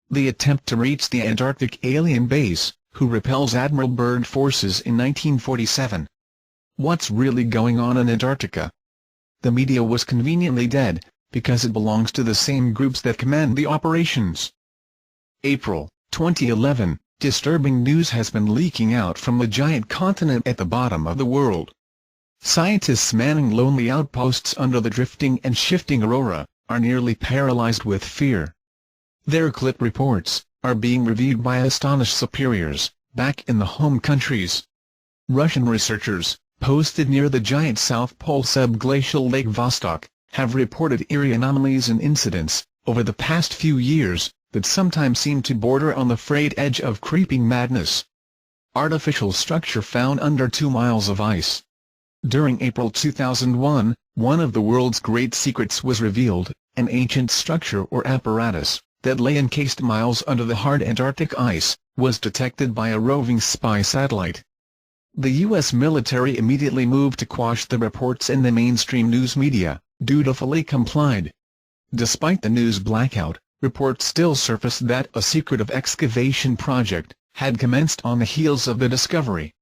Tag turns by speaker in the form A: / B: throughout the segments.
A: the attempt to reach the Antarctic alien base, who repels Admiral Byrd forces in 1947. What's really going on in Antarctica? The media was conveniently dead, because it belongs to the same groups that command the operations. April 2011, disturbing news has been leaking out from the giant continent at the bottom of the world. Scientists manning lonely outposts under the drifting and shifting aurora are nearly paralyzed with fear. Their clip reports are being reviewed by astonished superiors back in the home countries. Russian researchers, posted near the giant South Pole subglacial Lake Vostok, have reported eerie anomalies and incidents over the past few years that sometimes seem to border on the frayed edge of creeping madness. Artificial structure found under 2 miles of ice. During April 2001, one of the world's great secrets was revealed, an ancient structure or apparatus that lay encased miles under the hard Antarctic ice, was detected by a roving spy satellite. The U.S. military immediately moved to quash the reports, and the mainstream news media dutifully complied. Despite the news blackout, reports still surfaced that a secretive excavation project had commenced on the heels of the discovery.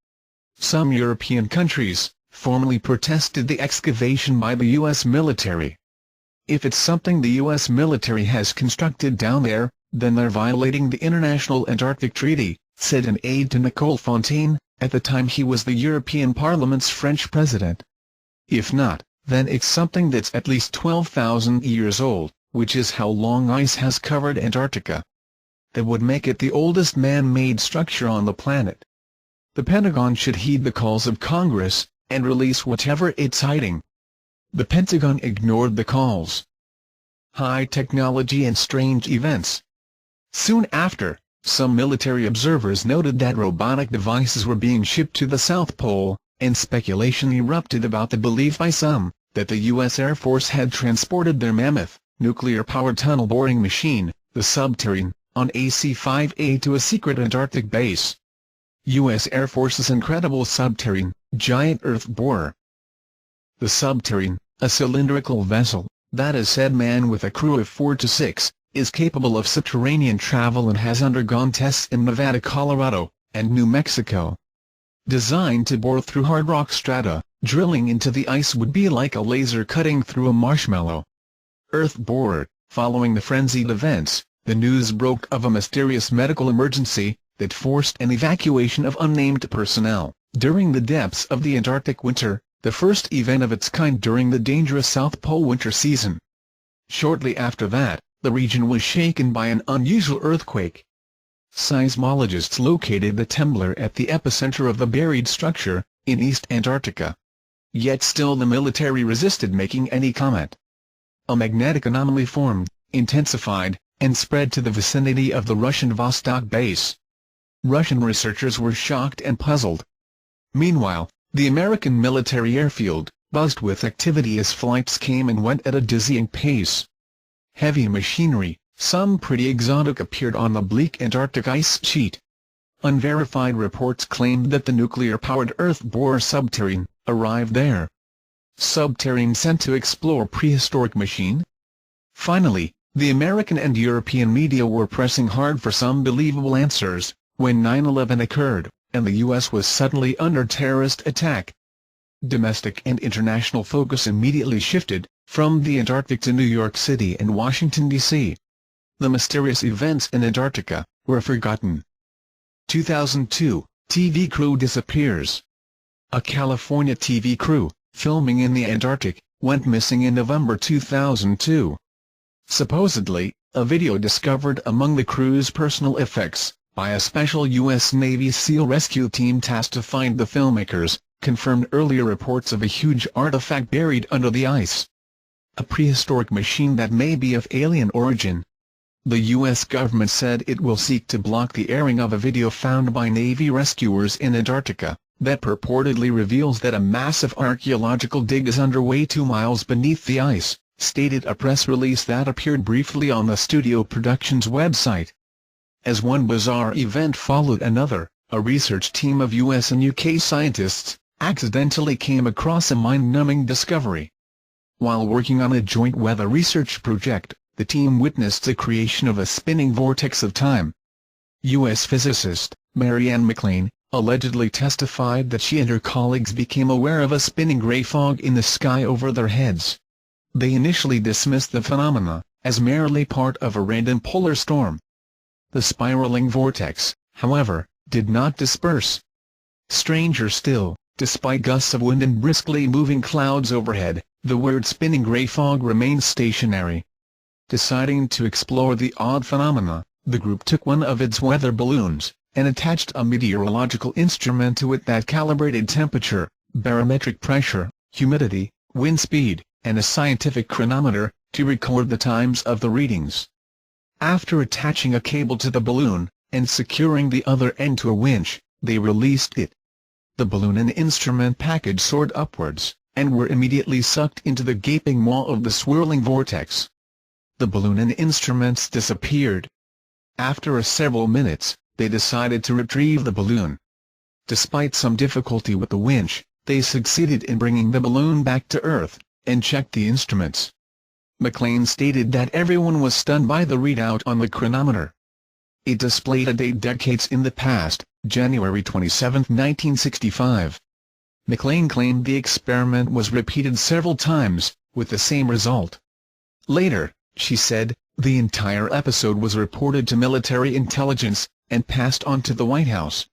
A: Some European countries formally protested the excavation by the U.S. military. If it's something the U.S. military has constructed down there, then they're violating the International Antarctic Treaty, said an aide to Nicole Fontaine, at the time he was the European Parliament's French president. If not, then it's something that's at least 12,000 years old, which is how long ice has covered Antarctica. That would make it the oldest man-made structure on the planet. The Pentagon should heed the calls of Congress and release whatever it's hiding. The Pentagon ignored the calls. High technology and strange events. Soon after, some military observers noted that robotic devices were being shipped to the South Pole, and speculation erupted about the belief by some that the U.S. Air Force had transported their mammoth, nuclear-powered tunnel boring machine, the Subterrane, on AC-5A to a secret Antarctic base. U.S. Air Force's incredible Subterrane, giant earth borer. The Subterrane, a cylindrical vessel that is said manned with a crew of 4 to 6, is capable of subterranean travel and has undergone tests in Nevada, Colorado, and New Mexico. Designed to bore through hard rock strata, drilling into the ice would be like a laser cutting through a marshmallow. Earth borer. Following the frenzied events, the news broke of a mysterious medical emergency that forced an evacuation of unnamed personnel during the depths of the Antarctic winter, the first event of its kind during the dangerous South Pole winter season. Shortly after that, the region was shaken by an unusual earthquake. Seismologists located the trembler at the epicenter of the buried structure, in East Antarctica. Yet still the military resisted making any comment. A magnetic anomaly formed, intensified, and spread to the vicinity of the Russian Vostok base. Russian researchers were shocked and puzzled. Meanwhile, the American military airfield buzzed with activity as flights came and went at a dizzying pace. Heavy machinery, some pretty exotic, appeared on the bleak Antarctic ice sheet. Unverified reports claimed that the nuclear-powered Earth borer Subterrane arrived there. Subterrane sent to explore prehistoric machine? Finally, the American and European media were pressing hard for some believable answers, when 9/11 occurred, and the U.S. was suddenly under terrorist attack. Domestic and international focus immediately shifted from the Antarctic to New York City and Washington, D.C. The mysterious events in Antarctica were forgotten. 2002, TV crew disappears. A California TV crew, filming in the Antarctic, went missing in November 2002. Supposedly, a video discovered among the crew's personal effects by a special U.S. Navy SEAL rescue team tasked to find the filmmakers, confirmed earlier reports of a huge artifact buried under the ice. A prehistoric machine that may be of alien origin. The U.S. government said it will seek to block the airing of a video found by Navy rescuers in Antarctica that purportedly reveals that a massive archaeological dig is underway 2 miles beneath the ice, stated a press release that appeared briefly on the studio production's website. As one bizarre event followed another, a research team of U.S. and UK scientists accidentally came across a mind-numbing discovery. While working on a joint weather research project, the team witnessed the creation of a spinning vortex of time. U.S. physicist Marianne McLean allegedly testified that she and her colleagues became aware of a spinning gray fog in the sky over their heads. They initially dismissed the phenomena as merely part of a random polar storm. The spiraling vortex, however, did not disperse. Stranger still, despite gusts of wind and briskly moving clouds overhead, the weird spinning gray fog remained stationary. Deciding to explore the odd phenomena, the group took one of its weather balloons and attached a meteorological instrument to it that calibrated temperature, barometric pressure, humidity, wind speed, and a scientific chronometer to record the times of the readings. After attaching a cable to the balloon and securing the other end to a winch, they released it. The balloon and instrument package soared upwards, and were immediately sucked into the gaping maw of the swirling vortex. The balloon and instruments disappeared. After several minutes, they decided to retrieve the balloon. Despite some difficulty with the winch, they succeeded in bringing the balloon back to Earth, and checked the instruments. McLean stated that everyone was stunned by the readout on the chronometer. It displayed a date decades in the past, January 27, 1965. McLean claimed the experiment was repeated several times, with the same result. Later, she said, the entire episode was reported to military intelligence, and passed on to the White House.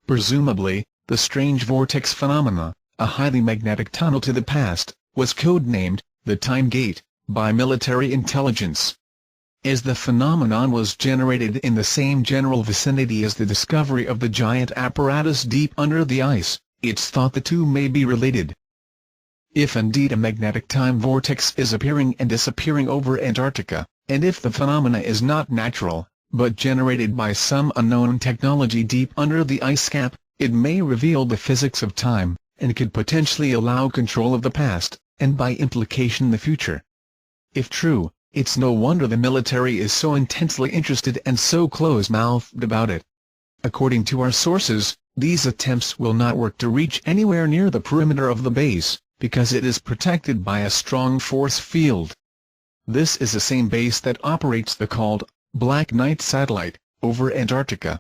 A: Presumably, the strange vortex phenomena, a highly magnetic tunnel to the past, was codenamed the Time Gate by military intelligence. As the phenomenon was generated in the same general vicinity as the discovery of the giant apparatus deep under the ice, it's thought the two may be related. If indeed a magnetic time vortex is appearing and disappearing over Antarctica, and if the phenomena is not natural, but generated by some unknown technology deep under the ice cap, it may reveal the physics of time, and could potentially allow control of the past, and by implication the future. If true, it's no wonder the military is so intensely interested and so close-mouthed about it. According to our sources, these attempts will not work to reach anywhere near the perimeter of the base, because it is protected by a strong force field. This is the same base that operates the called Black Knight satellite over Antarctica.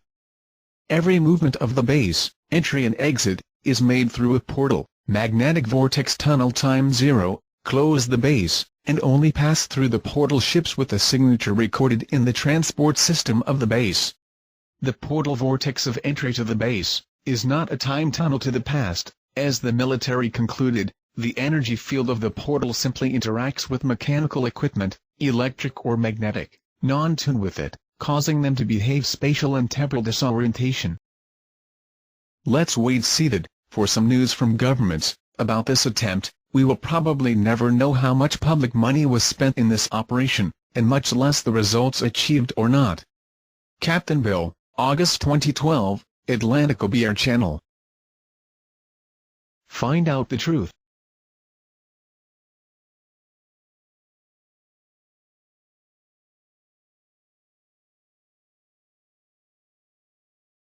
A: Every movement of the base, entry and exit, is made through a portal, magnetic vortex tunnel time 0, close the base, and only pass through the portal ships with a signature recorded in the transport system of the base. The portal vortex of entry to the base is not a time tunnel to the past, as the military concluded. The energy field of the portal simply interacts with mechanical equipment, electric or magnetic, non-tuned with it, causing them to behave spatial and temporal disorientation. Let's wait seated for some news from governments about this attempt. We will probably never know how much public money was spent in this operation, and much less the results achieved or not. Captain Bill, August 2012, Atlanticobr Channel. Find out the truth.